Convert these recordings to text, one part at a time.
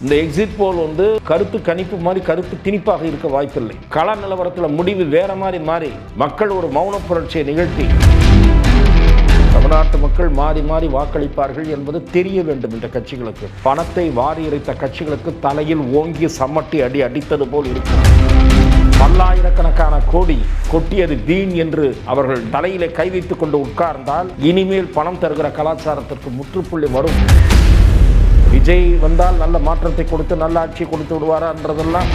இந்த எக்ஸிட் போல் கருத்து கணிப்பு மாதிரி கருத்து திணிப்பாக இருக்க வாய்ப்பில்லை. கள நிலவரத்தில் முடிவு வேற மாறி மக்கள் ஒரு மௌன புரட்சியை நிகழ்த்தி தமிழ்நாட்டு மக்கள் மாறி வாக்களிப்பார்கள் என்பது தெரிய வேண்டும். இந்த கட்சிகளுக்கு பணத்தை வாரி இறைத்த கட்சிகளுக்கு தலையில் ஓங்கி சம்மட்டி அடித்தது போல் இருக்கும். பல்லாயிரக்கணக்கான கோடி கொட்டியது வீண் என்று அவர்கள் தலையிலே கை வைத்துக் கொண்டு உட்கார்ந்தால் இனிமேல் பணம் தருகிற கலாச்சாரத்திற்கு முற்றுப்புள்ளி வரும். விஜய் வந்தால் நல்ல மாற்றத்தை கொடுத்து நல்ல ஆட்சி கொடுத்து விடுவாரான்றதெல்லாம்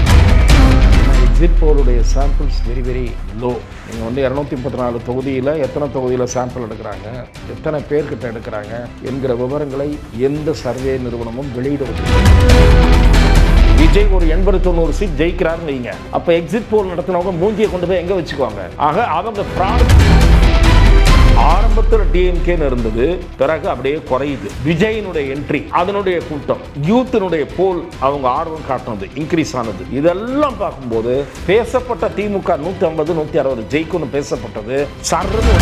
எக்ஸிட் போலுடைய சாம்பிள்ஸ் வெரி லோ. நீங்கள் 234 தொகுதியில் எத்தனை தொகுதியில் சாம்பிள் எடுக்கிறாங்க, எத்தனை பேர்கிட்ட எடுக்கிறாங்க என்கிற விவரங்களை எந்த சர்வே நிறுவனமும் வெளியிடுவது. விஜய் ஒரு 80-90 சீட் ஜெயிக்கிறாருன்னு வைங்க, அப்போ எக்ஸிட் போல் நடத்தினவங்க மூஞ்சியை கொண்டு போய் எங்கே வச்சுக்குவாங்க? ஆக அவங்க ஆரம்பத்தில் டிஎம்கேன்னு இருந்தது, பிறகு அப்படியே குறையுது. விஜயினுடைய என்ட்ரி, அதனுடைய கூட்டம், யூத்தினுடைய போல் அவங்க ஆர்வம் காட்டினது இன்க்ரீஸ் ஆனது. இதெல்லாம் பார்க்கும்போது பேசப்பட்ட திமுக 150-160 ஜெயிக்கும்னு பேசப்பட்டது சர்ன்னு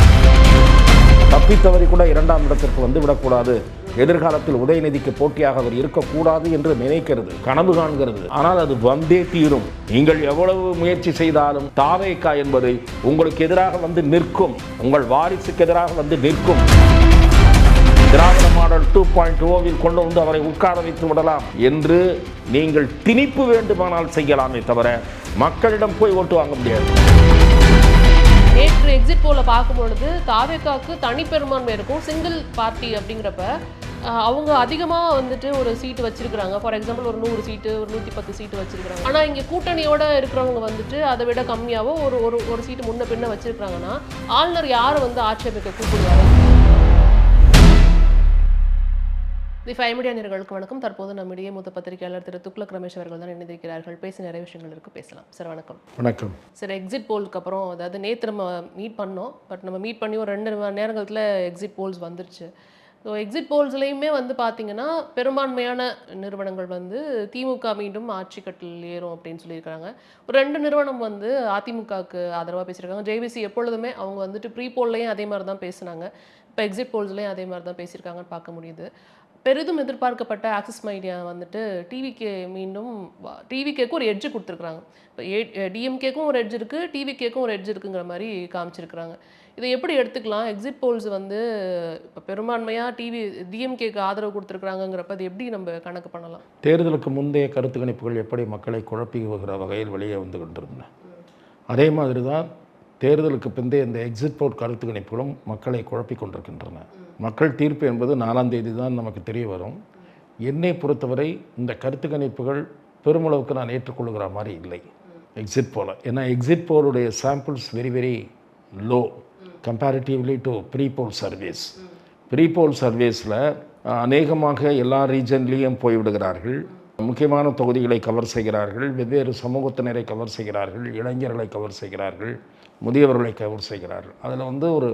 தப்பித்தவரை கூட 2ஆம் இடத்திற்கு விடக்கூடாது, எதிர்காலத்தில் உதயநிதிக்கு போட்டியாக அவர் இருக்கக்கூடாது என்று நினைக்கிறது, கனவு காண்கிறது. ஆனால் அது வந்தே தீரும். நீங்கள் எவ்வளவு முயற்சி செய்தாலும் தாவேகா என்பது உங்களுக்கு எதிராக நிற்கும், உங்கள் வாரிசுக்கு எதிராக நிற்கும். திராவிட மாடல் 2.0 கொண்டு அவரை உட்கார வைத்து விடலாம் என்று நீங்கள் திணிப்பு வேண்டுமானால் செய்யலாமே தவிர மக்களிடம் போய் ஓட்டு வாங்க முடியாது. நேற்று எக்ஸிட் போல பார்க்கும்பொழுது தாவேகாவுக்கு தனிப்பெரும்பான்மை இருக்கும், சிங்கிள் பார்ட்டி அப்படிங்கிறப்ப அவங்க அதிகமாக ஒரு சீட்டு வச்சிருக்கிறாங்க. ஃபார் எக்ஸாம்பிள் ஒரு 100 சீட்டு, ஒரு 110 சீட்டு வச்சிருக்கிறாங்க. ஆனால் இங்கே கூட்டணியோட இருக்கிறவங்க அதை விட கம்மியாவோ ஒரு சீட்டு முன்ன பின்ன வச்சிருக்காங்கன்னா ஆளுநர் யாரை ஆட்சேபிக்க கூப்பிடுவாரு? தி 5 மீடியா நேயர்களுக்கு வணக்கம். தற்போது நம்முடைய மூத்த பத்திரிகையாளர் திரு துக்ளக் ரமேஷ் அவர்கள் தான் இணைந்திருக்கிறார்கள். பேச நிறைய விஷயங்கள் இருக்கு, பேசலாம். சார் வணக்கம். வணக்கம் சார், எக்ஸிட் போலுக்கு அப்புறம், அதாவது நேற்று நம்ம மீட் பண்ணோம், பட் நம்ம மீட் பண்ணி ஒரு 2 மணி நேரத்தில் எக்ஸிட் போல்ஸ் வந்துருச்சு. ஸோ எக்ஸிட் போல்ஸ்லையுமே பார்த்தீங்கன்னா பெரும்பான்மையான நிறுவனங்கள் திமுக மீண்டும் ஆட்சி கட்டில் ஏறும் அப்படின்னு சொல்லியிருக்காங்க. ஒரு 2 நிறுவனம் அதிமுகவுக்கு ஆதரவாக பேசியிருக்காங்க. ஜேவிசி எப்பொழுதுமே அவங்க ப்ரீ போல்லையும் அதே மாதிரி தான் பேசினாங்க, இப்போ எக்ஸிட் போல்ஸ்லையும் அதே மாதிரி தான் பேசியிருக்காங்கன்னு பார்க்க முடியுது. பெரிதும் எதிர்பார்க்கப்பட்ட ஆக்சிஸ் மீடியா டிவிகே மீண்டும் டிவிகேக்கும் ஒரு எட்ஜு கொடுத்துருக்குறாங்க. இப்போ டிஎம்கேக்கும் ஒரு எட்ஜ் இருக்குது, டிவிகேக்கும் ஒரு எட்ஜ் இருக்குங்கிற மாதிரி காமிச்சிருக்கிறாங்க. இதை எப்படி எடுத்துக்கலாம்? எக்ஸிட் போல்ஸ் இப்போ பெரும்பான்மையாக டிஎம்கேக்கு ஆதரவு கொடுத்துருக்குறாங்கிறப்ப அது எப்படி நம்ம கணக்கு பண்ணலாம்? தேர்தலுக்கு முந்தைய கருத்து கணிப்புகள் எப்படி மக்களை குழப்பி வருகிற வகையில் வெளியே கொண்டிருந்தன, அதே மாதிரி தான் தேர்தலுக்கு பிந்தைய இந்த எக்ஸிட் போல் கருத்து கணிப்புகளும் மக்களை குழப்பி கொண்டிருக்கின்றன. மக்கள் தீர்ப்பு என்பது 4ஆம் தேதி தான் நமக்கு தெரிய வரும். என்னை பொறுத்தவரை இந்த கருத்து கணிப்புகள் பெருமளவுக்கு நான் ஏற்றுக்கொள்கிற மாதிரி இல்லை எக்ஸிட் போல். ஏன்னா எக்ஸிட் போலுடைய samples very low comparatively to pre poll surveys. Pre poll சர்வேஸில் அநேகமாக எல்லா ரீஜன்லேயும் போய்விடுகிறார்கள், முக்கியமான தொகுதிகளை கவர் செய்கிறார்கள், வெவ்வேறு சமூகத்தினரை கவர் செய்கிறார்கள், இளைஞர்களை கவர் செய்கிறார்கள், முதியவர்களை கவர் செய்கிறார்கள். அதில் ஒரு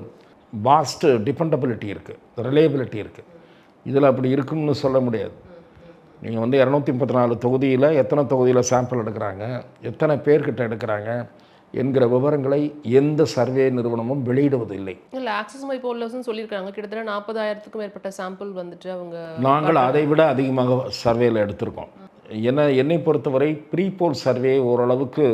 வாஸ்ட் டிபெண்டபிலிட்டி இருக்குது, ரிலையபிலிட்டி இருக்குது. இதில் அப்படி இருக்கும்னு சொல்ல முடியாது. நீங்கள் 234 தொகுதியில் எத்தனை தொகுதியில் சாம்பிள் எடுக்கிறாங்க, எத்தனை பேர்கிட்ட எடுக்கிறாங்க என்கிற விவரங்களை எந்த சர்வே நிறுவனமும் வெளியிடுவதில்லை. இல்லை, ஆக்சிஸ் மை போல்ஸ்னு சொல்லியிருக்காங்க, கிட்டத்தட்ட 40,000க்கும் மேற்பட்ட சாம்பிள் அவங்க நாங்கள் அதை விட அதிகமாக சர்வேயில் எடுத்திருக்கோம். என்னை பொறுத்தவரை ப்ரீ போல் சர்வே ஓரளவுக்கு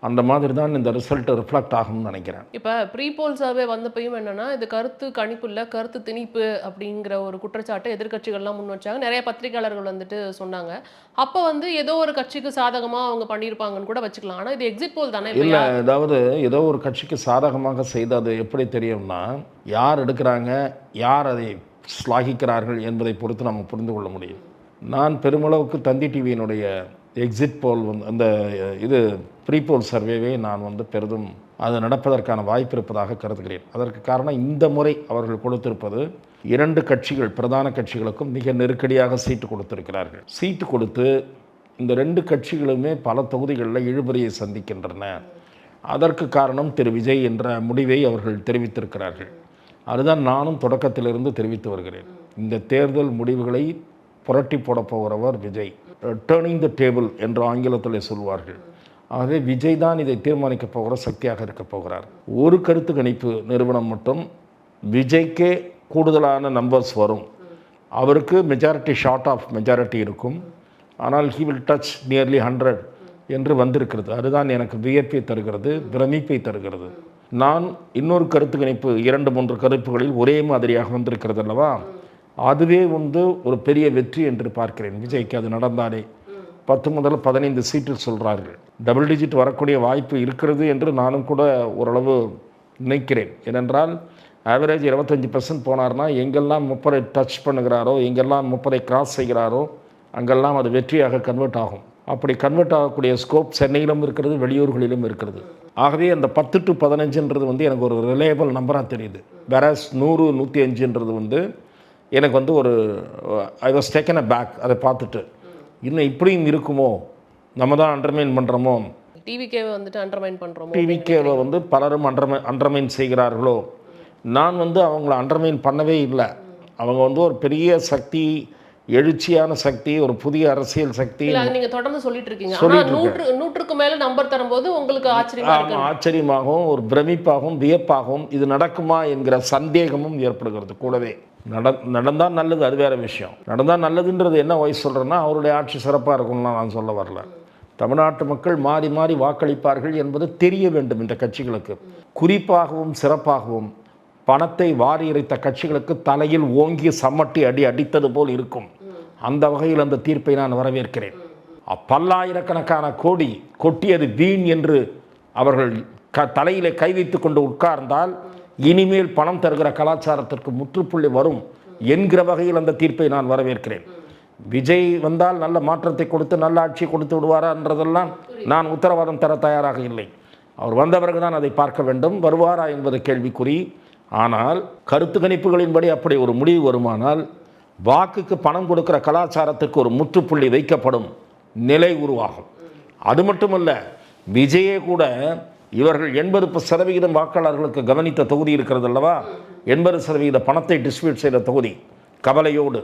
அந்த மாதிரி தான் இந்த ரிசல்ட் ரிஃப்ளெக்ட் ஆகும்னு நினைக்கிறேன். இப்போ ப்ரீ போல் சர்வே வந்தப்பையும் என்னென்னா இது கருத்து கணிப்பு இல்லை, கருத்து திணிப்பு அப்படிங்கிற ஒரு குற்றச்சாட்டை எதிர்கட்சிகள்லாம் முன் வச்சாங்க. நிறைய பத்திரிகையாளர்கள் சொன்னாங்க. அப்போ ஏதோ ஒரு கட்சிக்கு சாதகமாக அவங்க பண்ணியிருப்பாங்கன்னு கூட வச்சுக்கலாம். ஆனால் இது எக்ஸிட் போல் தானே? இல்லை, அதாவது ஏதோ ஒரு கட்சிக்கு சாதகமாக செய்து எப்படி தெரியும்னா யார் எடுக்கிறாங்க, யார் அதை ஸ்லாகிக்கிறார்கள் என்பதை பொறுத்து நம்ம புரிந்து கொள்ள முடியும். நான் பெருமளவுக்கு தந்தி டிவியினுடைய எக்ஸிட் போல் அந்த இது ப்ரீ போல் சர்வேவே நான் பெரிதும் அது நடப்பதற்கான வாய்ப்பு இருப்பதாக கருதுகிறேன். அதற்கு காரணம் இந்த முறை அவர்கள் கொடுத்திருப்பது 2 கட்சிகள், பிரதான கட்சிகளுக்கும் மிக நெருக்கடியாக சீட்டு கொடுத்திருக்கிறார்கள். சீட்டு கொடுத்து இந்த 2 கட்சிகளுமே பல தொகுதிகளில் இழுபறியை சந்திக்கின்றன. அதற்கு காரணம் திரு விஜய் என்ற முடிவை அவர்கள் தெரிவித்திருக்கிறார்கள். அதுதான் நானும் தொடக்கத்திலிருந்து தெரிவித்து வருகிறேன். இந்த தேர்தல் முடிவுகளை புரட்டி போட போகிறவர் விஜய், டேர்னிங் த டேபிள் என்று ஆங்கிலத்தில் சொல்வார்கள். ஆகவே விஜய் தான் இதை தீர்மானிக்க போகிற சக்தியாக இருக்க போகிறார். ஒரு கருத்து கணிப்பு நிறுவனம் மட்டும் விஜய்க்கே கூடுதலான நம்பர்ஸ் வரும், அவருக்கு மெஜாரிட்டி ஷார்ட் ஆஃப் மெஜாரிட்டி இருக்கும், ஆனால் he will touch nearly 100 என்று வந்திருக்கிறது. அதுதான் எனக்கு வியப்பை தருகிறது, பிரமிப்பை தருகிறது. நான் இன்னொரு கருத்து கணிப்பு 2-3 கருத்துகளில் ஒரே மாதிரியாக வந்திருக்கிறது அல்லவா, அதுவே வந்து ஒரு பெரிய வெற்றி என்று பார்க்கிறேன். விஜய்க்கு அது நடந்தாலே 10 முதல் 15 சீட்டில் சொல்கிறார்கள். டபுள் டிஜிட் வரக்கூடிய வாய்ப்பு இருக்கிறது என்று நானும் கூட ஓரளவு நினைக்கிறேன். ஏனென்றால் ஆவரேஜ் 25% போனார்னா எங்கெல்லாம் 30 டச் பண்ணுகிறாரோ, எங்கெல்லாம் 30 கிராஸ் செய்கிறாரோ அங்கெல்லாம் அது வெற்றியாக கன்வெர்ட் ஆகும். அப்படி கன்வெர்ட் ஆகக்கூடிய ஸ்கோப் சென்னையிலும் இருக்கிறது, வெளியூர்களிலும் இருக்கிறது. ஆகவே அந்த 10 to 15ன்றது வந்து எனக்கு ஒரு ரிலையபிள் நம்பராக தெரியுது. வேறஸ் 100, 105ன்றது வந்து எனக்கு வந்து ஒரு I was taken aback. அதை பார்த்துட்டு இன்னும் இப்படியும் இருக்குமோ, நம்ம தான் அண்டர்மைன் பண்ணுறோமோ, டிவிகேவை வந்துட்டு அண்டர்மைன் பண்ணுறோமோ, டிவிகேவை வந்து பலரும் அண்டர்மைன் செய்கிறார்களோ. நான் வந்து அவங்கள அண்டர்மைன் பண்ணவே இல்லை. அவங்க வந்து ஒரு பெரிய சக்தி, எழுச்சியான சக்தி, ஒரு புதிய அரசியல் சக்தி. நீங்க தொடர்ந்து சொல்லிட்டு இருக்கீங்க. ஆனா 100க்கு மேல நம்பர் தரும்போது உங்களுக்கு ஆச்சரியமாகவும் ஒரு பிரமிப்பாகவும் வியப்பாகவும் இது நடக்குமா என்கிற சந்தேகமும் ஏற்படுகிறது கூடவே. நடந்தால் நல்லது, அது வேற விஷயம். நடந்தால் நல்லதுன்றது என்ன வயசு சொல்கிறேன்னா, அவருடைய ஆட்சி சிறப்பாக இருக்கும்லாம் நான் சொல்ல வரல. தமிழ்நாட்டு மக்கள் மாறி மாறி வாக்களிப்பார்கள் என்பது தெரிய வேண்டும் இந்த கட்சிகளுக்கு. குறிப்பாகவும் சிறப்பாகவும் பணத்தை வாரி இறைத்த கட்சிகளுக்கு தலையில் ஓங்கி சம்மட்டி அடித்தது போல் இருக்கும். அந்த வகையில் அந்த தீர்ப்பை நான் வரவேற்கிறேன். பல்லாயிரக்கணக்கான கோடி கொட்டியது வீண் என்று அவர்கள் தலையிலே கை வைத்து கொண்டு உட்கார்ந்தால் இனிமேல் பணம் தருகிற கலாச்சாரத்திற்கு முற்றுப்புள்ளி வரும் என்கிற வகையில் அந்த தீர்ப்பை நான் வரவேற்கிறேன். விஜய் வந்தால் நல்ல மாற்றத்தை கொடுத்து நல்ல ஆட்சி கொடுத்து விடுவாரான்றதெல்லாம் நான் உத்தரவாதம் தர தயாராக இல்லை. அவர் வந்த பிறகுதான் அதை பார்க்க வேண்டும். வருவாரா என்பது கேள்விக்குறி. ஆனால் கருத்து கணிப்புகளின்படி அப்படி ஒரு முடிவு வருமானால் வாக்குக்கு பணம் கொடுக்கிற கலாச்சாரத்துக்கு ஒரு முற்றுப்புள்ளி வைக்கப்படும் நிலை உருவாகும். அது மட்டுமல்ல, விஜயே கூட இவர்கள் 80% வாக்காளர்களுக்கு கவனித்த தொகுதி இருக்கிறது அல்லவா, 80% பணத்தை டிஸ்ட்ரிபியூட் செய்த தொகுதி, கவலையோடு.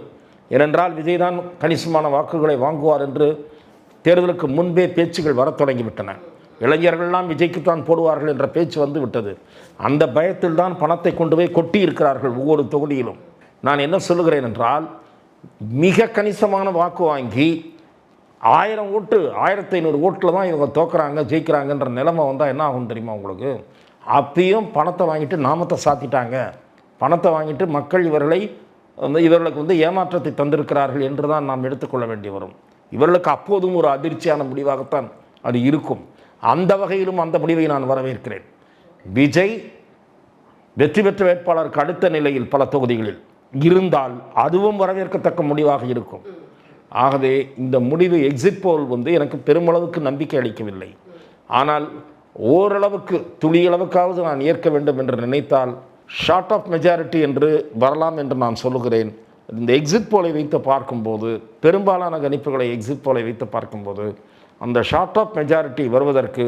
ஏனென்றால் விஜய் தான் கணிசமான வாக்குகளை வாங்குவார் என்று தேர்தலுக்கு முன்பே பேச்சுகள் வரத் தொடங்கிவிட்டன. இளைஞர்கள்லாம் விஜய்க்குத்தான் போடுவார்கள் என்ற பேச்சு வந்து விட்டது. அந்த பயத்தில் தான் பணத்தை கொண்டு போய் கொட்டி இருக்கிறார்கள் ஒவ்வொரு தொகுதியிலும். நான் என்ன சொல்லுகிறேன் என்றால், மிக கணிசமான வாக்கு வாங்கி 1000 ஓட்டு 1500 ஓட்டில் தான் இவங்க தோக்குறாங்க ஜெயிக்கிறாங்கன்ற நிலைமை வந்தால் என்ன ஆகும் தெரியுமா உங்களுக்கு? அப்பயும் பணத்தை வாங்கிட்டு நாமத்தை சாத்திட்டாங்க. பணத்தை வாங்கிட்டு மக்கள் இவர்களுக்கு வந்து ஏமாற்றத்தை தந்திருக்கிறார்கள் என்று தான் நாம் எடுத்துக்கொள்ள வேண்டி வரும். இவர்களுக்கு அப்போதும் ஒரு அதிர்ச்சியான முடிவாகத்தான் அது இருக்கும். அந்த வகையிலும் அந்த முடிவை நான் வரவேற்கிறேன். விஜய் வெற்றி பெற்ற வேட்பாளருக்கு அடுத்த நிலையில் பல தொகுதிகளில் இருந்தால் அதுவும் வரவேற்கத்தக்க முடிவாக இருக்கும். ஆகவே இந்த முடிவு எக்ஸிட் போல் வந்து எனக்கு பெருமளவுக்கு நம்பிக்கை அளிக்கவில்லை. ஆனால் ஓரளவுக்கு துளியளவுக்காவது நான் ஏற்க வேண்டும் என்று நினைத்தால் ஷார்ட் ஆஃப் மெஜாரிட்டி என்று வரலாம் என்று நான் சொல்லுகிறேன். இந்த எக்ஸிட் போலை வைத்து பார்க்கும்போது, பெரும்பாலான கணிப்புகளை எக்ஸிட் போலை வைத்து பார்க்கும்போது அந்த ஷார்ட் ஆஃப் மெஜாரிட்டி வருவதற்கு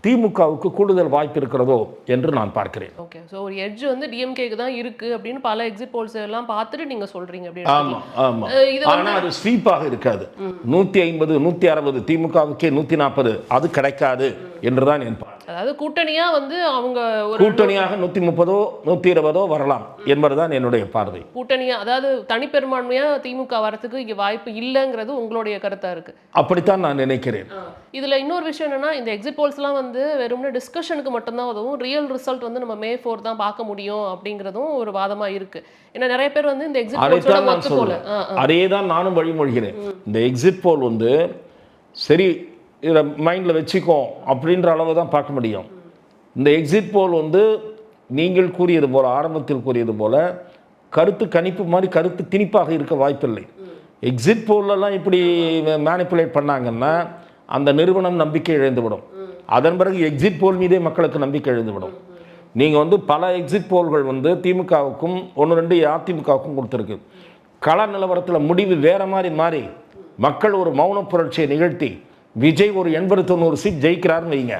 திமுகவுக்கு கூடுதல் வாய்ப்பு இருக்கிறதோ என்று நான் பார்க்கிறேன். ஓகே, ஸோ ஒரு எட்ஜ் வந்து டிஎம்கேக்கு தான் இருக்கு அப்படின்னு பல எக்ஸிட் போல்ஸ் எல்லாம் பார்த்துட்டு நீங்க சொல்றீங்க. ஆமாம் ஆமாம். ஆனால் அது ஸ்வீப்பாக இருக்காது. 150 160 திமுகவுக்கே 140 அது கிடைக்காது என்றுதான் என் பார்வை. அதாவது கூட்டணியா வந்து அவங்க ஒரு கூட்டணியாக 130 120 வரலாம் என்பதுதான் என்னுடைய பார்வை. கூட்டணியா, அதாவது தனிப்பெரும்பான்மையா திமுக வரத்துக்கு இங்க வாய்ப்பு இல்லைங்கிறது உங்களுடைய கருத்தா இருக்கு. அப்படித்தான் நான் நினைக்கிறேன். இதுல இன்னொரு விஷயம் என்னன்னா, இந்த எக்ஸிட் போல்ஸ்லாம் வந்து வெறும்னே டிஸ்கஷனுக்கு மட்டும்தான் உதவும். ரியல் ரிசல்ட் வந்து நம்ம May 4 தான் பார்க்க முடியும் அப்படிங்கிறதும் ஒரு வாதமா இருக்கு. ஏன்னா நிறைய பேர் வந்து இந்த எக்ஸிட் போல்ஸோட மத்து போல அதே தான் நானும் வழிமொழிகிறேன். இந்த எக்ஸிட் போல் வந்து சரி இதை மைண்டில் வச்சுக்கோ அப்படின்ற அளவு தான் பார்க்க முடியும். இந்த எக்ஸிட் போல் வந்து நீங்கள் கூறியது போல், ஆரம்பத்தில் கூறியது போல் கருத்து கணிப்பு மாதிரி கருத்து திணிப்பாக இருக்க வாய்ப்பில்லை. எக்ஸிட் போலெல்லாம் இப்படி மேனிப்புலேட் பண்ணாங்கன்னா அந்த நிறுவனம் நம்பிக்கை இழந்துவிடும். அதன் பிறகு எக்ஸிட் போல் மீதே மக்களுக்கு நம்பிக்கை இழந்துவிடும். நீங்கள் வந்து பல எக்ஸிட் போல்கள் வந்து திமுகவுக்கும் 1-2 அதிமுகவுக்கும் கொடுத்துருக்கு. கள நிலவரத்தில் முடிவு வேறு மாறி மக்கள் ஒரு மௌன புரட்சியை நிகழ்த்தி விஜய் ஒரு 80-90 சீட் ஜெயிக்கிறாருன்னு வைங்க.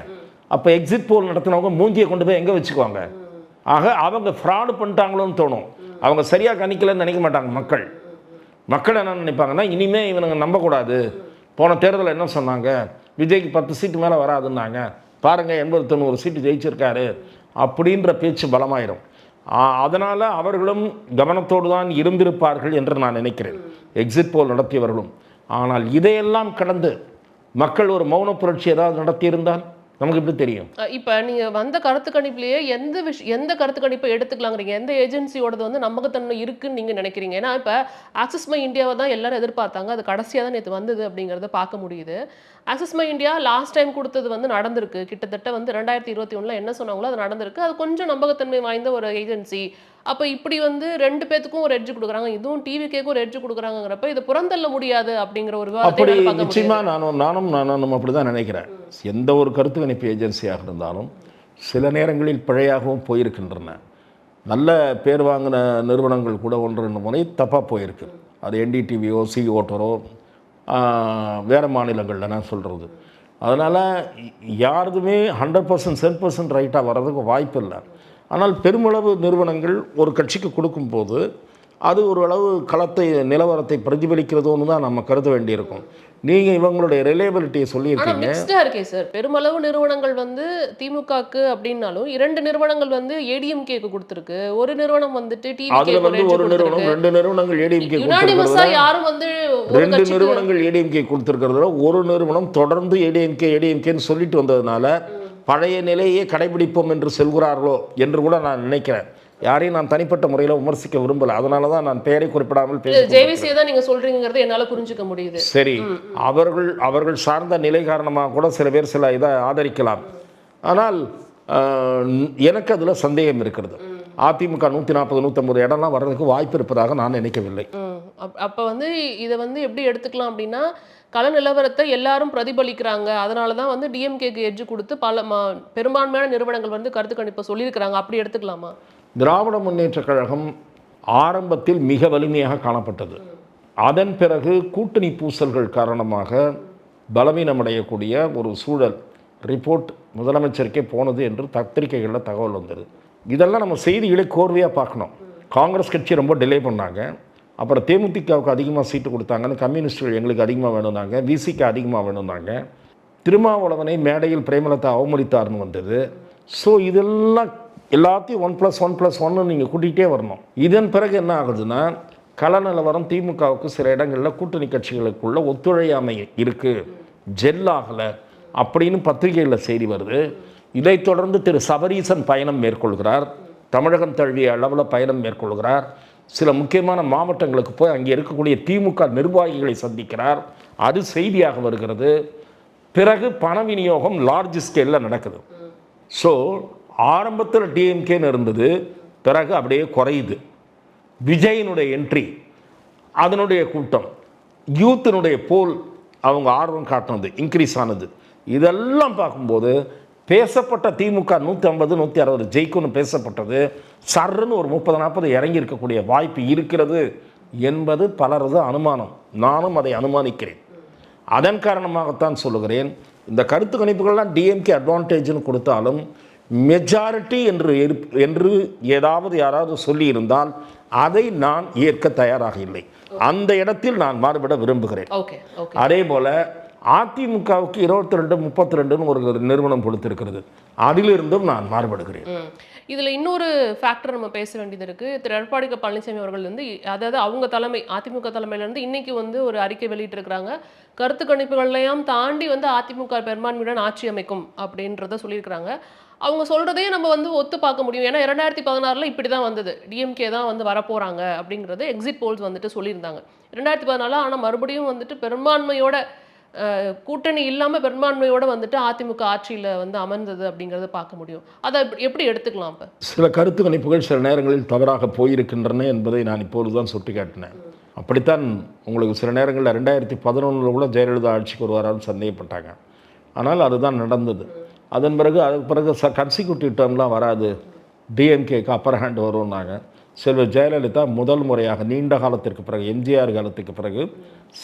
அப்போ எக்ஸிட் போல் நடத்தினவங்க மூஞ்சியை கொண்டு போய் எங்கே வச்சுக்குவாங்க? ஆக அவங்க ஃப்ராடு பண்ணிட்டாங்களோன்னு தோணும். அவங்க சரியாக கணிக்கலன்னு நினைக்க மாட்டாங்க மக்கள் என்ன நினைப்பாங்கன்னா, இனிமேல் இவனுங்க நம்பக்கூடாது. போன தேர்தலில் என்ன சொன்னாங்க, விஜய்க்கு 10 சீட்டு மேலே வராதுன்னாங்க, பாருங்கள் 80-90 சீட்டு ஜெயிச்சிருக்காரு அப்படின்ற பேச்சு பலமாயிடும். அதனால் அவர்களும் கவனத்தோடு தான் இருந்திருப்பார்கள் என்று நான் நினைக்கிறேன். எக்ஸிட் போல் நடத்தியவர்களும் ஆனால் இதையெல்லாம் கடந்து மக்கள் ஒரு மௌன புரட்சி ஏதாவது நடத்தியிருந்தால் நமக்கு எப்படி தெரியும்? இப்ப நீங்க வந்த கருத்து கணிப்புலயே எந்த கருத்து கணிப்பை எடுத்துக்கலாங்கிறீங்க? எந்த ஏஜென்சியோடது வந்து நம்பகத்தன்மை இருக்குன்னு நீங்க நினைக்கிறீங்க? ஏன்னா இப்ப ஆக்சிஸ் மை இந்தியாவை தான் எல்லாரும் எதிர்பார்த்தாங்க. அது கடைசியா தான் நேத்து வந்தது அப்படிங்கிறத பார்க்க முடியுது. Axis my India last time கொடுத்தது வந்து நடந்திருக்கு. கிட்டத்தட்ட வந்து 2021ல என்ன சொன்னாங்களோ அது நடந்திருக்கு. அது கொஞ்சம் நம்பகத்தன்மை வாய்ந்த ஒரு ஏஜென்சி. அப்ப இப்படி வந்து 2 பேத்துக்கும் ஒரு எட்ஜ் குடுக்குறாங்க. இதுவும் டிவிகேக்கும் ஒரு எட்ஜ் குடுக்குறாங்கங்கிறப்ப இத புறந்தள்ள முடியாது அப்படிங்கிற ஒரு விவாதத்தை அப்படி என்னால பார்க்க முடியுது. நிச்சயமா நானும் அப்படி தான் நினைக்கிறேன். எந்த ஒரு கருத்து கணிப்பு ஏஜென்சியாக இருந்தாலும் சில நேரங்களில் பிழையாகவும் போயிருக்கின்றன. நல்ல பேர் வாங்கின நிறுவனங்கள் கூட 1-2 முறை தப்பாக போயிருக்கு. அது என்டிடிவியோ சிஓட்டரோ வேறு மாநிலங்களில் நான் சொல்கிறது. அதனால் யாருதுமே 100% 10% ரைட்டாக வர்றதுக்கு வாய்ப்பு இல்லை. ஆனால் பெருமளவு நிறுவனங்கள் ஒரு கட்சிக்கு கொடுக்கும்போது அது ஓரளவு களத்தை நிலவரத்தை பிரதிபலிக்கிறதோன்னு தான் நம்ம கருத வேண்டியிருக்கும். நீங்கள் இவங்களுடைய ரிலேபிலிட்டியை ஆனா சொல்லியிருக்கீங்க. மிக்ஸ்டா இருக்கே சார். பெருமளவு நிறுவனங்கள் வந்து திமுகக்கு அப்படின்னாலும் 2 நிறுவனங்கள் வந்து ஏடிஎம்கேக்கு கொடுத்திருக்கு. ஒரு நிறுவனம் வந்துட்டு அதில் டிவிகேக்கு ஒரு வந்து எட்ஜ் ஒரு நிறுவனம் கொடுத்திருக்கு. 2 நிறுவனங்கள் ஏடிஎம்கே யுனானிமஸா கொடுத்துருக்கிறதுல யாரும் வந்து ஒரு 2 கட்சிக்கு நிறுவனங்கள் ஏடிஎம்கே கொடுத்துருக்கிறதுல ஒரு நிறுவனம் தொடர்ந்து ஏடிஎம்கேன்னு சொல்லிட்டு வந்ததுனால பழைய நிலையே கடைபிடிப்போம் என்று சொல்கிறார்களோ என்று கூட நான் நினைக்கிறேன். யாரையும் நான் தனிப்பட்ட முறையில் விமர்சிக்க விரும்பலை. அதனால தான் நான் பெயரை குறிப்பிடாமல் பேசுகிறேன். ஜேவிசியை தான் நீங்க சொல்றீங்கிறத என்னால புரிஞ்சுக்க முடியுது. சரி, அவர்கள் சார்ந்த நிலை காரணமாக கூட சில பேர் சில இதை ஆதரிக்கலாம். ஆனால் எனக்கு அதில் சந்தேகம் இருக்கிறது. அதிமுக 140 150 இடம்லாம் வர்றதுக்கு வாய்ப்பு இருப்பதாக நான் நினைக்கவில்லை. அப்ப வந்து இதை வந்து எப்படி எடுத்துக்கலாம் அப்படின்னா கள நிலவரத்தை எல்லாரும் பிரதிபலிக்கிறாங்க. அதனால தான் வந்து டிஎம்கேக்கு எட்ஜ் கொடுத்து பெரும்பான்மையான நிறுவனங்கள் வந்து கருத்து கணிப்பை சொல்லியிருக்கிறாங்க. அப்படி எடுத்துக்கலாமா? திராவிட முன்னேற்றக் கழகம் ஆரம்பத்தில் மிக வலிமையாக காணப்பட்டது. அதன் பிறகு கூட்டணி பூசல்கள் காரணமாக பலவீனமடையக்கூடிய ஒரு சூழல் ரிப்போர்ட் முதலமைச்சருக்கே போனது என்று பத்திரிகைகளில் தகவல் வந்தது. இதெல்லாம் நம்ம செய்திகளை கோர்வையாக பார்க்கணும். காங்கிரஸ் கட்சி ரொம்ப டிலே பண்ணாங்க. அப்புறம் தேமுதிகவுக்கு அதிகமாக சீட்டு கொடுத்தாங்கன்னு கம்யூனிஸ்டுகள் எங்களுக்கு அதிகமாக வேணும்னாங்க, விசிக்கு அதிகமாக வேணும்னாங்க. திருமாவளவனை மேடையில் பிரேமலதா அவமதித்தார்னு வந்தது. ஸோ இதெல்லாம் எல்லாத்தையும் 1+1+1 நீங்கள் கூட்டிகிட்டே வரணும். இதன் பிறகு என்ன ஆகுதுன்னா கள நிலவரம் திமுகவுக்கு சில இடங்களில் கூட்டணி கட்சிகளுக்குள்ள ஒத்துழையாமை இருக்குது, ஜெல் ஆகலை அப்படின்னு பத்திரிகைகளில் செய்தி வருது. இதைத் தொடர்ந்து திரு சபரீசன் பயணம் மேற்கொள்கிறார். தமிழகம் தழுவிய அளவில் பயணம் மேற்கொள்கிறார். சில முக்கியமான மாவட்டங்களுக்கு போய் அங்கே இருக்கக்கூடிய திமுக நிர்வாகிகளை சந்திக்கிறார். அது செய்தியாக வருகிறது. பிறகு பண விநியோகம் லார்ஜ் ஸ்கேலில் நடக்குது. ஸோ ஆரம்பத்தில் டிஎம்கேன்னு இருந்தது, பிறகு அப்படியே குறையுது. விஜயினுடைய என்ட்ரி, அதனுடைய கூட்டம், யூத்தினுடைய போல் அவங்க ஆர்வம் காட்டினது இன்க்ரீஸ் ஆனது. இதெல்லாம் பார்க்கும்போது பேசப்பட்ட திமுக 150 160 ஜெயிக்கும்னு பேசப்பட்டது சர்ன்னு ஒரு 30-40 இறங்கி இருக்கக்கூடிய வாய்ப்பு இருக்கிறது என்பது பலரது அனுமானம். நானும் அதை அனுமானிக்கிறேன். அதன் காரணமாகத்தான் சொல்லுகிறேன், இந்த கருத்து கணிப்புகள்லாம் டிஎம்கே அட்வான்டேஜ்னு கொடுத்தாலும் மெஜாரிட்டி என்று ஏதாவது யாராவது சொல்லியிருந்தால் அதை நான் ஏற்க தயாராக இல்லை. அந்த இடத்தில் நான் மாறுபட விரும்புகிறேன். அதே போல அதிமுகவுக்கு 22-32ன்னு ஒரு நிறுவனம் கொடுத்திருக்கிறது, அதிலிருந்தும் நான் மாறுபடுகிறேன். இதுல இன்னொரு ஃபேக்டர் நம்ம பேச வேண்டியது இருக்கு. திரு எடப்பாடி பழனிசாமி அவர்கள் வந்து அதாவது அவங்க தலைமை அதிமுக தலைமையில இருந்து இன்னைக்கு வந்து ஒரு அறிக்கை வெளியிட்டு இருக்கிறாங்க. கருத்து கணிப்புகளையும் தாண்டி வந்து அதிமுக பெரும்பான்மையுடன் ஆட்சி அமைக்கும் அப்படின்றத சொல்லியிருக்கிறாங்க. அவங்க சொல்றதையே நம்ம வந்து ஒத்து பார்க்க முடியும். ஏன்னா 2016ல் இப்படி தான் வந்தது, டிஎம்கே தான் வந்து வரப்போறாங்க அப்படிங்கிறது எக்ஸிட் போல்ஸ் வந்துட்டு சொல்லியிருந்தாங்க 2014. ஆனால் மறுபடியும் வந்துட்டு பெரும்பான்மையோட கூட்டணி இல்லாமல் பெரும்பான்மையோட வந்துட்டு அதிமுக ஆட்சியில் வந்து அமர்ந்தது அப்படிங்கிறத பார்க்க முடியும். அதை எப்படி எடுத்துக்கலாம்? இப்போ சில கருத்து கணிப்புகள் சில நேரங்களில் தவறாக போயிருக்கின்றன என்பதை நான் இப்போது தான் சுட்டி காட்டினேன். அப்படித்தான் உங்களுக்கு சில நேரங்களில் 2011 கூட ஜெயலலிதா ஆட்சிக்கு வருவாரான்னு சந்தேகப்பட்டாங்க. ஆனால் அதுதான் நடந்தது. அதன் பிறகு அதுக்கு பிறகு கன்சிக்யூட்டிவ் டேர்ம்லாம் வராது, டிஎம்கேக்கு அப்பர் ஹேண்ட் வரும்னாங்க. செல்வ ஜெயலலிதா முதல் முறையாக நீண்ட காலத்திற்கு பிறகு எம்ஜிஆர் காலத்துக்கு பிறகு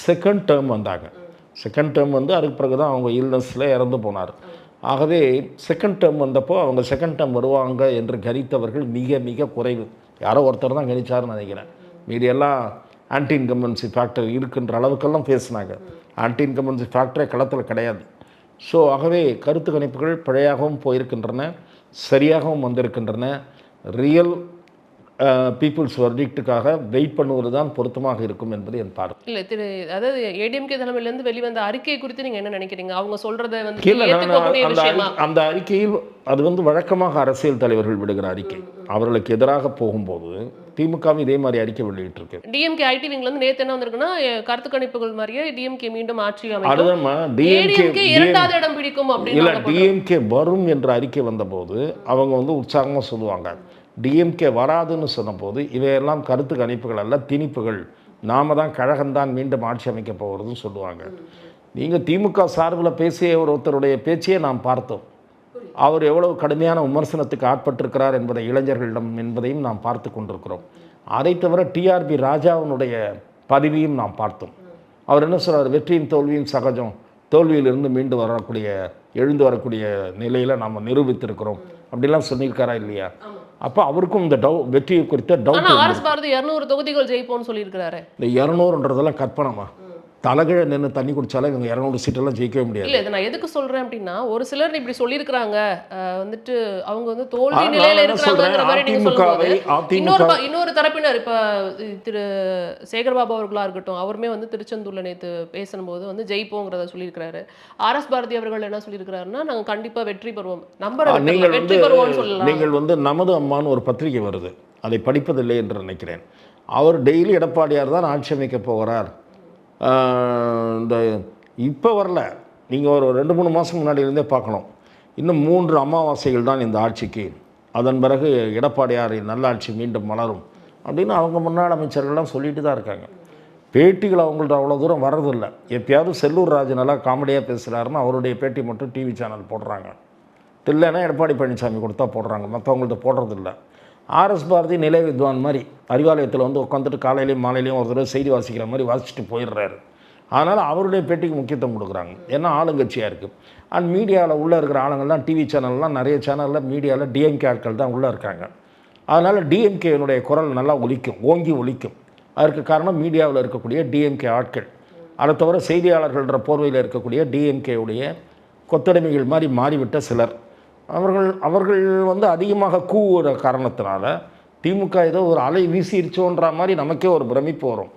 செகண்ட் டேர்ம் வந்தாங்க. செகண்ட் டேர்ம் வந்து அதுக்கு பிறகு தான் அவங்க இல்னஸில் இறந்து போனார். ஆகவே செகண்ட் டேர்ம் வந்தப்போ அவங்க செகண்ட் டேர்ம் வருவாங்க என்று கணித்தவர்கள் மிக மிக குறைவு. யாரோ ஒருத்தர் தான் கணிச்சார்னு நினைக்கிறேன். மீதியெல்லாம் ஆன்டி இன்கம்பன்சி ஃபேக்டர் இருக்குன்ற அளவுக்கெல்லாம் பேசினாங்க. ஆன்டி இன்கம்பன்சி ஃபேக்டரே களத்தில் கிடையாது. ஸோ ஆகவே கருத்து கணிப்புகள் பிழையாகவும் போயிருக்கின்றன, சரியாகவும் வந்திருக்கின்றன. ரியல் பீப்புள்ஸ் வர்டிக்ட்டுக்காக வெயிட் பண்ணுவது தான் பொருத்தமாக இருக்கும் என்பது என் பார்வை. இல்ல அதாவது ஏடிஎம்கே தலைமையிலேருந்து வெளிவந்த அறிக்கை குறித்து நீங்க என்ன நினைக்கிறீங்க? அவங்க சொல்றத வந்து கீழே ஏத்துக்கக்கூடிய விஷயமா? அந்த அறிக்கையில் அது வழக்கமாக அரசியல் தலைவர்கள் விடுகிற அறிக்கை. அவர்களுக்கு எதிராக போகும்போது திமுகவும் இதே மாதிரி அறிக்கை வெளியிட்டிருக்கு. டிஎம்கே ஐடி விங்ல இருந்து நேத்து என்ன வந்திருக்குன்னா, கருத்து கணிப்புகள் மாதிரியே டிஎம்கே மீண்டும் ஆட்சி அமைக்கும், அதுதான்மா டிஎம்கே இரண்டாவது இடம் பிடிக்கும் அப்படின்னு. இல்ல, டிஎம்கே வரும் என்ற அறிக்கை வந்தபோது அவங்க உற்சாகமாக சொல்லுவாங்க. டிஎம்கே வராதுன்னு சொன்னபோது இவையெல்லாம் கருத்து கணிப்புகள் அல்ல, திணிப்புகள், நாம தான் கழகம்தான் மீண்டும் ஆட்சி அமைக்க போகிறதுன்னு சொல்லுவாங்க. நீங்கள் திமுக சார்பில் பேசிய ஒருத்தருடைய பேச்சையே நாம் பார்த்தோம். அவர் எவ்வளவு கடுமையான விமர்சனத்துக்கு ஆட்பட்டிருக்கிறார் என்பதை இளைஞர்களிடம் என்பதையும் நாம் பார்த்து கொண்டிருக்கிறோம். அதை தவிர டிஆர்பி ராஜாவினுடைய பதிவையும் நாம் பார்த்தோம். அவர் என்ன சொல்கிறார்? வெற்றியும் தோல்வியும் சகஜம், தோல்வியிலிருந்து மீண்டு எழுந்து வரக்கூடிய நிலையில் நாம் நிரூபித்திருக்கிறோம் அப்படிலாம் சொல்லியிருக்காரா இல்லையா? அப்போ அவருக்கும் இந்த வெற்றியை குறித்த டவுட். ஆர்எஸ் பாரதி 200 தொகுதிகள் ஜெயிப்போம்னு சொல்லியிருக்கிறாரு. இந்த 200ன்றதெல்லாம் கற்பனமா? தலைகீழ நின்று தண்ணி குடிச்சாலும் இவங்க 200 சீட்டெல்லாம் ஜெயிக்கவே முடியாது. இல்லை, இதை நான் எதுக்கு சொல்கிறேன் அப்படின்னா, ஒரு சிலர் இப்படி சொல்லியிருக்கிறாங்க, வந்துட்டு அவங்க தோல்வி நிலையில் இருக்கிறாங்கிற மாதிரி நீங்கள் சொல்லும்போது இன்னொரு தரப்பினர், இப்போ திரு சேகர்பாபு அவர்களாக இருக்கட்டும், அவருமே திருச்செந்தூரில் நேற்று பேசும்போது ஜெயிப்போங்கிறத சொல்லியிருக்கிறாரு. ஆர்எஸ் பாரதி அவர்கள் என்ன சொல்லியிருக்கிறாருன்னா, நாங்கள் கண்டிப்பாக வெற்றி பெறுவோம், நீங்கள் வெற்றி பெறுவோம்னு சொல்லலாம். நீங்கள் நமது அம்மான்னு ஒரு பத்திரிகை வருது, அதை படிப்பதில்லை என்று நினைக்கிறேன். அவர் டெய்லி எடப்பாடியார் தான் ஆட்சி அமைக்க போகிறார், இந்த இப்போ வரல, நீங்கள் ஒரு 2-3 மாதம் முன்னாடியிலேருந்தே பார்க்கணும், இன்னும் 3 அமாவாசைகள் தான் இந்த ஆட்சிக்கு, அதன் பிறகு எடப்பாடியாரின் நல்லாட்சி மீண்டும் மலரும் அப்படின்னு அவங்க முன்னாள் அமைச்சர்கள்லாம் சொல்லிட்டு தான் இருக்காங்க. பேட்டிகள் அவங்கள்ட்ட அவ்வளோ தூரம் வர்றதில்லை. எப்பயாவது செல்லூர் ராஜு நல்லா காமெடியாக பேசுகிறாருன்னு அவருடைய பேட்டி மட்டும் டிவி சேனல் போடுறாங்க. இல்லைன்னா எடப்பாடி பழனிசாமி கொடுத்தா போடுறாங்க, மற்றவங்கள்ட்ட போடுறதில்லை. ஆர்எஸ் பாரதி நிலை வித்வான் மாதிரி அறிவாலயத்தில் உட்காந்துட்டு காலையிலையும் மாலையிலையும் ஒரு தடவை செய்தி வாசிக்கிற மாதிரி வாசிச்சுட்டு போயிடுறாரு. அதனால் அவருடைய பேட்டிக்கு முக்கியத்துவம் கொடுக்குறாங்க, ஏன்னா ஆளுங்கட்சியாக இருக்குது. அண்ட் மீடியாவில் உள்ளே இருக்கிற ஆளுங்கள்லாம், டிவி சேனல்லாம், நிறைய சேனலில் மீடியாவில் டிஎம்கே ஆட்கள் தான் உள்ளே இருக்காங்க. அதனால் டிஎம்கேனுடைய குரல் நல்லா ஒலிக்கும், ஓங்கி ஒலிக்கும். அதற்கு காரணம் மீடியாவில் இருக்கக்கூடிய டிஎம்கே ஆட்கள். அதை தவிர செய்தியாளர்கள்ன்ற போர்வையில் இருக்கக்கூடிய டிஎம்கேவுடைய கொத்தடிமைகள் மாதிரி மாறிவிட்ட சிலர். அவர்கள் அதிகமாக கூவுற காரணத்தினால திமுக ஏதோ ஒரு அலை வீசிருச்சோன்ற மாதிரி நமக்கே ஒரு பிரமிப்பு வரும்.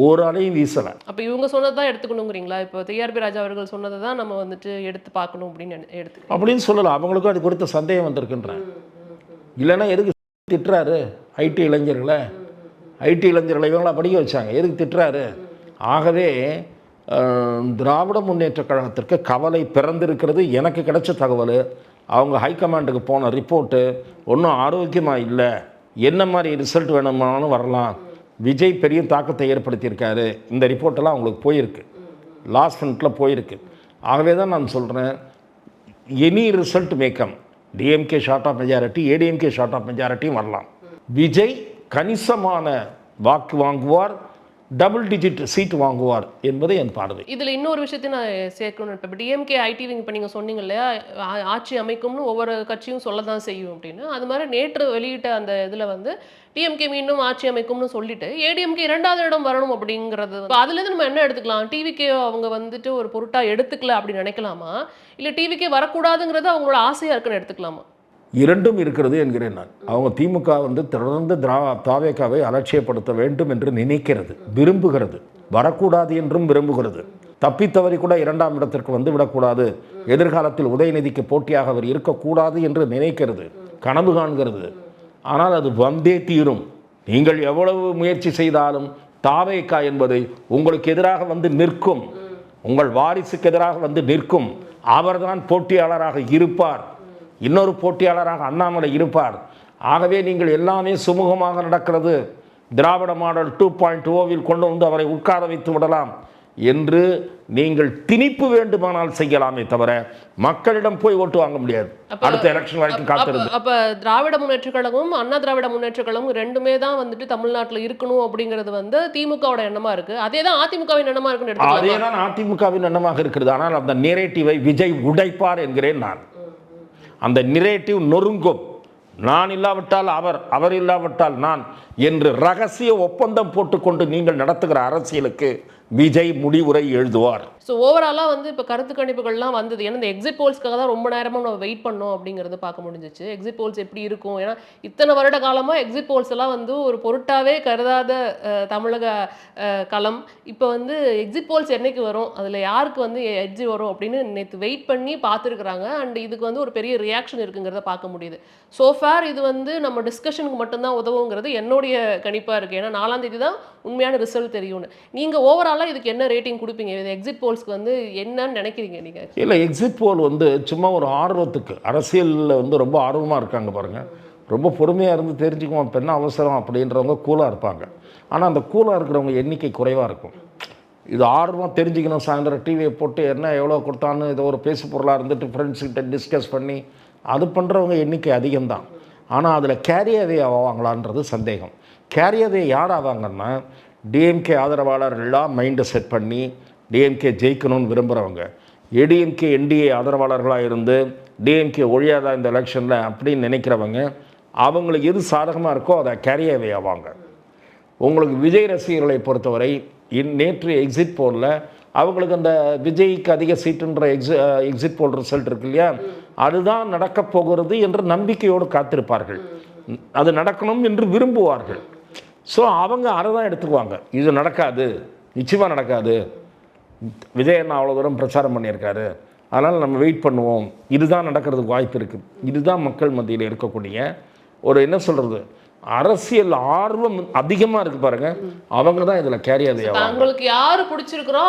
ஒரு அலையும் வீசலை. அப்போ இவங்க சொன்னது தான் எடுத்துக்கணுங்கிறீங்களா? இப்போ டிஆர்பி ராஜா அவர்கள் சொன்னதை தான் நம்ம எடுத்து பார்க்கணும் அப்படின்னு சொல்லலாம். அவங்களுக்கும் அது குறித்த சந்தேகம் வந்திருக்குன்றேன். இல்லைன்னா எதுக்கு திட்டுறாரு ஐடி இளைஞர்களை இவங்களா படிக்க வச்சாங்க, எதுக்கு திட்டுறாரு? ஆகவே திராவிட முன்னேற்ற கழகத்திற்கு கவலை பிறந்திருக்கிறது. எனக்கு கிடைச்ச தகவல், அவங்க ஹைகமாண்டுக்கு போன ரிப்போர்ட்டு ஒன்றும் ஆரோக்கியமாக இல்லை, என்ன மாதிரி ரிசல்ட் வேணுமானாலும் வரலாம், விஜய் பெரிய தாக்கத்தை ஏற்படுத்தியிருக்காரு, இந்த ரிப்போர்ட்டெல்லாம் அவங்களுக்கு போயிருக்கு, லாஸ்ட் மினிட்ல போயிருக்கு. ஆகவே தான் நான் சொல்கிறேன், any result may come, DMK short of majority, ADMK short of மெஜாரிட்டியும் வரலாம். விஜய் கணிசமான வாக்கு வாங்குவார், டபுள் டிஜிட் சீட் வாங்குவார் என்பது என் பார்வை. இதில் இன்னொரு விஷயத்தையும் நான் சேர்க்கணும். இப்போ டிஎம்கே ஐடி விங் இப்போ நீங்கள் சொன்னீங்க இல்லையா, ஆட்சி அமைக்கும்னு ஒவ்வொரு கட்சியும் சொல்ல தான் செய்யும் அப்படின்னு. அது மாதிரி நேற்று வெளியிட்ட அந்த இதில் டிஎம்கே மீண்டும் ஆட்சி அமைக்கும்னு சொல்லிட்டு ஏடிஎம்கே 2வது இடம் வரணும் அப்படிங்கிறது, அதுலேருந்து நம்ம என்ன எடுத்துக்கலாம்? டிவிக்கே அவங்க ஒரு பொருட்டாக எடுத்துக்கல அப்படின்னு நினைக்கலாமா, இல்லை டிவிக்கே வரக்கூடாதுங்கிறது அவங்களோட ஆசையாக இருக்குன்னு எடுத்துக்கலாமா? இரண்டும் இருக்கிறது என்கிறேன் நான். அவங்க திமுக தொடர்ந்து தாவேகாவை அலட்சியப்படுத்த வேண்டும் என்று நினைக்கிறது, விரும்புகிறது, வரக்கூடாது என்றும் விரும்புகிறது. தப்பித்தவறி கூட 2ஆம் இடத்திற்கு வந்துவிடக்கூடாது, எதிர்காலத்தில் உதயநிதிக்கு போட்டியாக அவர் இருக்கக்கூடாது என்று நினைக்கிறது, கனவு காண்கிறது. ஆனால் அது வந்தே தீரும். நீங்கள் எவ்வளவு முயற்சி செய்தாலும் தாவேகா என்பது உங்களுக்கு எதிராக நிற்கும், உங்கள் வாரிசுக்கு எதிராக நிற்கும். அவர்தான் போட்டியாளராக இருப்பார், இன்னொரு போட்டியாளராக அண்ணாமலை இருப்பார். ஆகவே நீங்கள் எல்லாமே சுமூகமாக நடக்கிறது, திராவிட மாடல் 2.0வில் கொண்டு அவரை உட்கார வைத்து விடலாம் என்று நீங்கள் திணிப்பு வேண்டுமானால் செய்யலாமே தவிர மக்களிடம் போய் ஓட்டு வாங்க முடியாது. அடுத்த எலெக்ஷன் வரைக்கும் காத்திருந்து. அப்ப திராவிட முன்னேற்ற கழகமும் அண்ணா திராவிட முன்னேற்ற கழகமும் ரெண்டுமே தான் தமிழ்நாட்டில் இருக்கணும் அப்படிங்கிறது திமுகவோட எண்ணமா இருக்கு. அதே தான் அதிமுகவின் எண்ணமா இருக்குன்னு, அதே தான் அதிமுகவின் எண்ணமாக இருக்கிறது. ஆனால் அந்த நேரேட்டிவை விஜய் உடைப்பார் என்கிறேன் நான். அந்த நிரேட்டிவ் நொறுங்கும். நான் இல்லாவிட்டால் அவர் இல்லாவிட்டால் நான் என்று ரகசிய ஒப்பந்தம் போட்டுக்கொண்டு நீங்கள் நடத்துகிற அரசியலுக்கு விஜய் முடிவுரை எழுதுவார். ஸோ ஓவராலாக வந்து இப்போ கருத்து கணிப்புகள்லாம் வந்தது. ஏன்னா இந்த எக்ஸிட் போல்ஸ்க்காக தான் ரொம்ப நேரமாக நம்ம வெயிட் பண்ணோம் அப்படிங்கிறது பார்க்க முடிஞ்சிச்சு. எக்ஸிட் போல்ஸ் எப்படி இருக்கும்? ஏன்னா இத்தனை வருட காலமாக எக்ஸிட் போல்ஸ் எல்லாம் வந்து ஒரு பொருட்டாவே கருதாத தமிழக களம். இப்போ வந்து எக்ஸிட் போல்ஸ் என்னைக்கு வரும்? அதில் யாருக்கு வந்து எட்ஜ் வரும் அப்படின்னு நேற்று வெயிட் பண்ணி பார்த்துருக்குறாங்க. அண்ட் இதுக்கு வந்து ஒரு பெரிய ரியாக்ஷன் இருக்குங்கிறத பார்க்க முடியுது. ஸோ ஃபார் இது வந்து நம்ம டிஸ்கஷனுக்கு மட்டும்தான் உதவுங்கிறது என்னுடைய கணிப்பாக இருக்குது. ஏன்னா 4ஆம் தேதி தான் உண்மையான ரிசல்ட் தெரியும்னு. நீங்கள் ஓவராலாக இதுக்கு என்ன ரேட்டிங் கொடுப்பீங்க? இது எக்ஸிட் போல்ஸ்க்கு வந்து என்னன்னு நினைக்கிறீங்க நீங்கள்? இல்லை, எக்ஸிட் போல் வந்து சும்மா ஒரு ஆர்வத்துக்கு, அரசியலில் வந்து ரொம்ப ஆர்வமாக இருக்காங்க பாருங்கள், ரொம்ப பொறுமையாக இருந்து தெரிஞ்சுக்குவோம் இப்போ என்ன அவசரம் அப்படின்றவங்க கூலாக இருப்பாங்க. ஆனால் அந்த கூலாக இருக்கிறவங்க எண்ணிக்கை குறைவாக இருக்கும். இது ஆர்வமாக தெரிஞ்சுக்கணும், சாயந்தரம் டிவியை போட்டு என்ன எவ்வளோ கொடுத்தான்னு இதை ஒரு பேசு பொருளாக இருந்துட்டு ஃப்ரெண்ட்ஸ்கிட்ட டிஸ்கஸ் பண்ணி அது பண்ணுறவங்க எண்ணிக்கை அதிகம்தான். ஆனால் அதில் கேரியவே ஆவாங்களான்றது சந்தேகம். கேரியவே யார் ஆவாங்கன்னா, டிஎம்கே ஆதரவாளர்கள்லாம் மைண்டை செட் பண்ணி டிஎம்கே ஜெயிக்கணும்னு விரும்புகிறவங்க, ஏடிஎம்கே என்டிஏ ஆதரவாளர்களாக இருந்து டிஎம்கே ஒழியாதா இந்த எலெக்ஷனில் அப்படின்னு நினைக்கிறவங்க, அவங்களுக்கு எது சாதகமாக இருக்கோ அதை கேரியவே ஆவாங்க. உங்களுக்கு விஜய் ரசிகர்களை பொறுத்தவரை நேற்று எக்ஸிட் போலில் அவங்களுக்கு அந்த விஜய்க்கு அதிக சீட்டுன்ற எக்ஸிட் போல் ரிசல்ட் இருக்கு இல்லையா, அதுதான் நடக்கப் போகிறது என்ற நம்பிக்கையோடு காத்திருப்பார்கள். அது நடக்கணும் என்று விரும்புவார்கள். ஸோ அவங்க அதை தான் எடுத்துக்குவாங்க. இது நடக்காது, நிச்சயமாக நடக்காது, விஜய் அண்ணா அவ்வளோ தூரம் பிரச்சாரம் பண்ணியிருக்காரு, அதனால் நம்ம வெயிட் பண்ணுவோம், இதுதான் நடக்கிறதுக்கு வாய்ப்பு இருக்குது. இதுதான் மக்கள் மத்தியில் இருக்கக்கூடிய ஒரு என்ன சொல்கிறது அரசியல் ஆர்வம் அதிகமாக இருக்குது பாருங்க, அவங்க தான் இதில் கேரியர் அவங்களுக்கு யாரு பிடிச்சிருக்கிறோ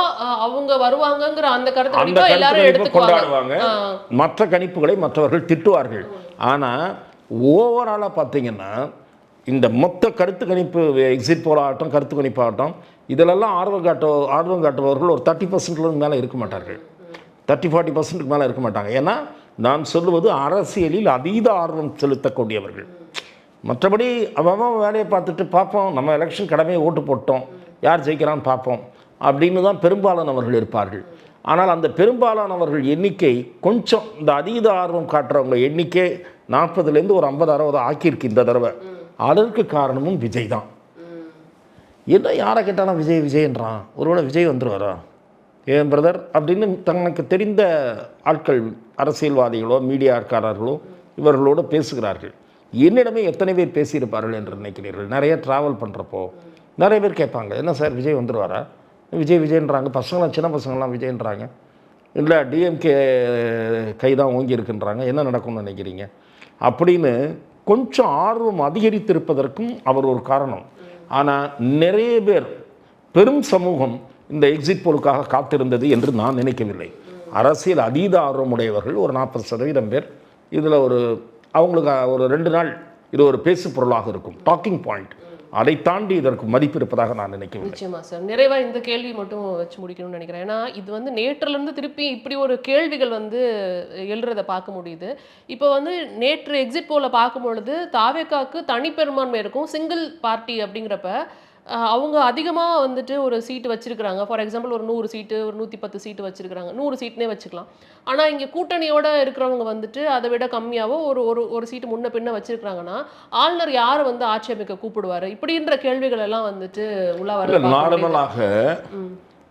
அவங்க வருவாங்கங்கிற அந்த கருத்து கொண்டாடுவாங்க. மற்ற கணிப்புகளை மற்றவர்கள் திட்டுவார்கள். ஆனால் ஓவராலாக பார்த்தீங்கன்னா இந்த மொத்த கருத்து கணிப்பு, எக்ஸிட் போல் ஆகட்டும், கருத்து கணிப்பு ஆகட்டும், இதிலெல்லாம் ஆர்வம் காட்டுபவர்கள் ஒரு 30% மேலே இருக்க மாட்டார்கள். 30-40% மேலே இருக்க மாட்டாங்க. ஏன்னா நான் சொல்லுவது அரசியலில் அதீத ஆர்வம் செலுத்தக்கூடியவர்கள். மற்றபடி அவன் வேலையை பார்த்துட்டு பார்ப்போம், நம்ம எலெக்ஷன் கடமையை ஓட்டு போட்டோம், யார் ஜெயிக்கிறான்னு பார்ப்போம் அப்படின்னு தான் பெரும்பாலானவர்கள் இருப்பார்கள். ஆனால் அந்த பெரும்பாலானவர்கள் எண்ணிக்கை கொஞ்சம் இந்த அதீத ஆர்வம் காட்டுறவங்க எண்ணிக்கை 40லேருந்து ஒரு 50-60 ஆக்கியிருக்கு இந்த தடவை. அதற்கு காரணமும் விஜய் தான். என்ன யாரை கேட்டாலும் விஜய் விஜய்ன்றான், ஒருவேளை விஜய் வந்துடுவாரா ஏன் பிரதர் அப்படின்னு தனக்கு தெரிந்த ஆட்கள், அரசியல்வாதிகளோ மீடியாக்காரர்களோ இவர்களோடு பேசுகிறார்கள். என்னிடமே எத்தனை பேர் பேசியிருப்பார்கள் என்று நினைக்கிறீர்கள்? நிறைய ட்ராவல் பண்ணுறப்போ நிறைய பேர் கேட்பாங்க, என்ன சார் விஜய் வந்துடுவாரா, விஜய்ன்றாங்க, பசங்களாம் சின்ன பசங்களாம் விஜய்ன்றாங்க, இல்லை டிஎம்கே கை தான் ஓங்கி இருக்குன்றாங்க, என்ன நடக்கும்னு நினைக்கிறீங்க அப்படின்னு கொஞ்சம் ஆர்வம் அதிகரித்திருப்பதற்கும் அவர் ஒரு காரணம். ஆனால் நிறைய பேர், பெரும் சமூகம் இந்த எக்ஸிட் போலுக்காக காத்திருந்தது என்று நான் நினைக்கவில்லை. அரசியல் அதீத ஆர்வமுடையவர்கள் ஒரு 40% பேர் இதில் அவங்களுக்கு ஒரு 2 நாள் இது ஒரு பேசு பொருளாக இருக்கும், டாக்கிங் பாயிண்ட். அதை தாண்டி இதற்கு மதிப்பு இருப்பதாக நான் நினைக்கிறேன். நிச்சயமா சார். நிறைவா இந்த கேள்வி மட்டும் வச்சு முடிக்கணும்னு நினைக்கிறேன். ஏன்னா இது வந்து நேற்றிலிருந்து திருப்பி இப்படி ஒரு கேள்விகள் வந்து எழுறதை பார்க்க முடியுது. இப்போ வந்து நேற்று எக்ஸிட் போல பார்க்கும் பொழுது தாவேக்காக்கு தனிப்பெரும்பான்மை இருக்கும், சிங்கிள் பார்ட்டி அப்படிங்கிறப்ப அவங்க அதிகமாக வந்துட்டு ஒரு சீட்டு வச்சிருக்கிறாங்க. ஃபார் எக்ஸாம்பிள் ஒரு 100 சீட்டு, ஒரு 110 சீட்டு வச்சிருக்கிறாங்க, 100 சீட்னே வச்சுக்கலாம். ஆனால் இங்கே கூட்டணியோட இருக்கிறவங்க வந்துட்டு அதை விட கம்மியாவோ ஒரு சீட்டு முன்ன பின்ன வச்சிருக்கிறாங்கன்னா ஆளுநர் யார் வந்து ஆட்சி அமைக்க கூப்பிடுவார் இப்படின்ற கேள்விகள் எல்லாம் வந்துட்டு உலா வர. நார்மலாக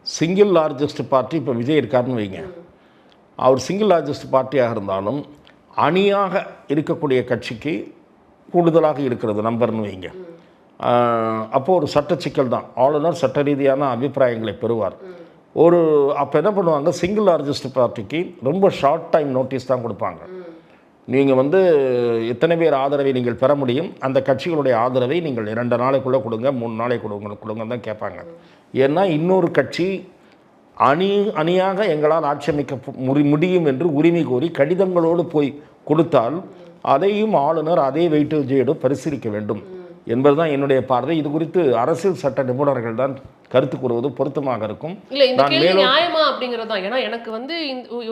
சிங்கிள் லார்ஜஸ்ட் பார்ட்டி இப்போ விஜய் இருக்காருன்னு வைங்க, அவர் சிங்கிள் லார்ஜஸ்ட் பார்ட்டியாக இருந்தாலும் அணியாக இருக்கக்கூடிய கட்சிக்கு கூடுதலாக இருக்கிறது நம்பர்னு வைங்க. அப்போது ஒரு சட்ட சிக்கல் தான். ஆளுநர் சட்ட ரீதியான அபிப்பிராயங்களை பெறுவார். அப்போ என்ன பண்ணுவாங்க, சிங்கிள் லார்ஜஸ்ட் பார்ட்டிக்கு ரொம்ப ஷார்ட் டைம் நோட்டீஸ் தான் கொடுப்பாங்க. நீங்கள் வந்து எத்தனை பேர் ஆதரவை நீங்கள் பெற முடியும், அந்த கட்சிகளுடைய ஆதரவை நீங்கள் 2 நாளைக்குள்ளே கொடுங்க, 3 நாளைக்கு கொடுங்கன்னு தான் கேட்பாங்க. ஏன்னா இன்னொரு கட்சி அணியாக எங்களால் ஆட்சி அமைக்க முடியும் என்று உரிமை கோரி கடிதங்களோடு போய் கொடுத்தால் அதையும் ஆளுநர் அதே வெயிட்டேஜோடு பரிசீலிக்க வேண்டும் என்பதுதான் என்னுடைய பார்வை. இது குறித்து அரசியல் சட்ட நிபுணர்கள் தான் கருத்து கூறுவது பொருத்தமாக இருக்கும். இல்லை, இந்த கேள்வி நியாயமா அப்படிங்கிறது தான். ஏன்னா எனக்கு வந்து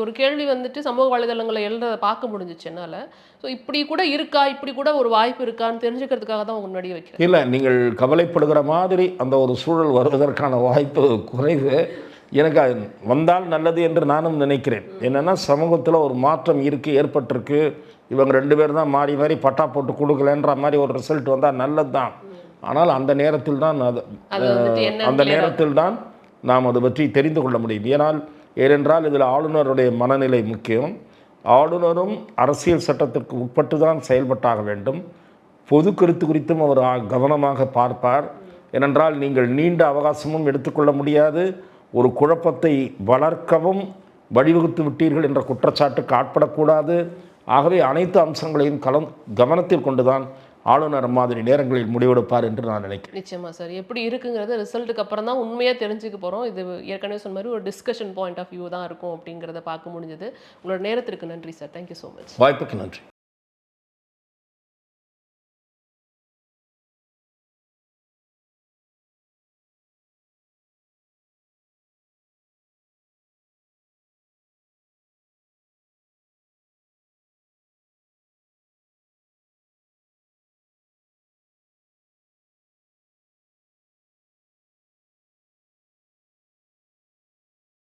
ஒரு கேள்வி வந்துட்டு சமூக வலைதளங்களை எழுதுறதை பார்க்க முடிஞ்சிச்சு என்னால். ஸோ இப்படி கூட இருக்கா, இப்படி கூட ஒரு வாய்ப்பு இருக்கான்னு தெரிஞ்சுக்கிறதுக்காக தான் உங்க முன்னாடி வைக்கிறேன். இல்லை, நீங்கள் கவலைப்படுகிற மாதிரி அந்த ஒரு சூழல் வருவதற்கான வாய்ப்பு குறைவு. எனக்கு வந்தால் நல்லது என்று நானும் நினைக்கிறேன். என்னென்னா சமூகத்தில் ஒரு மாற்றம் ஏற்பட்டிருக்கு, இவங்க 2 பேர் தான் மாறி மாறி பட்டா போட்டு கொடுக்கலன்ற மாதிரி ஒரு ரிசல்ட் வந்தால் நல்லது தான். ஆனால் அந்த நேரத்தில் தான் நாம் அதை பற்றி தெரிந்து கொள்ள முடியும். ஏனால் ஏனென்றால் இதில் ஆளுநருடைய மனநிலை முக்கியம். ஆளுநரும் அரசியல் சட்டத்திற்கு உட்பட்டு தான் செயல்பட்டாக வேண்டும். பொது கருத்து குறித்தும் அவர் கவனமாக பார்ப்பார். ஏனென்றால் நீங்கள் நீண்ட அவகாசமும் எடுத்துக்கொள்ள முடியாது. ஒரு குழப்பத்தை வளர்க்கவும் வழிவகுத்து விட்டீர்கள் என்ற குற்றச்சாட்டுக்கு ஆட்படக்கூடாது. ஆகவே அனைத்து அம்சங்களையும் கவனத்தில் கொண்டுதான் ஆளுநர் மாதிரி நேரங்களில் முடிவெடுப்பார் என்று நான் நினைக்கிறேன். நிச்சயமா சார். எப்படி இருக்குங்கிறது ரிசல்ட்டுக்கு அப்புறம் தான் உண்மையாக தெரிஞ்சுக்க போகிறோம். இது ஏற்கனவே சொன்ன மாதிரி ஒரு டிஸ்கஷன் பாயிண்ட் ஆஃப் வியூ தான் இருக்கும் அப்படிங்கிறத பார்க்க முடிஞ்சது. உங்களோட நேரத்திற்கு நன்றி சார். Thank you so much. வாய்ப்புக்கு நன்றி.